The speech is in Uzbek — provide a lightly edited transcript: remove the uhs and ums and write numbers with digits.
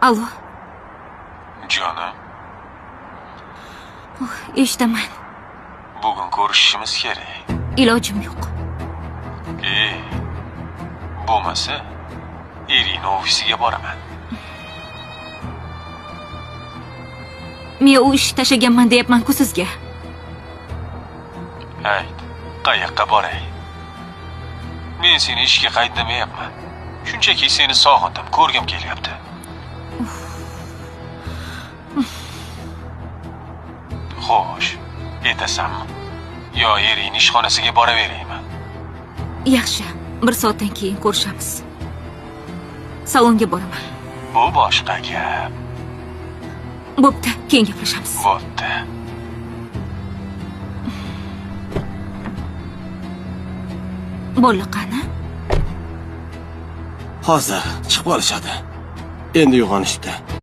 Alo. Jonim, Eshitaman. bugun ko'rishishimiz kerak. Ilojim yo'q. Bo'lmasa, Irina ofisiga boraman. Men u ishni tashlaganman deyapman-ku sizga. Ayt, qayoqqa boray? Men seni ishga qaytmayapman. Shunchaki seni sog'indim, ko'rgim kelyapti. Xo'sh, aytasanmi? Yo Irina ishxonasiga boraveraymi? Yaxshi, 1 soatdan keyin ko'rishamiz. Salonga boraman. Bu boshqa gap. Bo'pti, keyin gaplashamiz. Bo'pti. Bola qani? Hozir chiqib olishadi. Endi uyg'onishdi.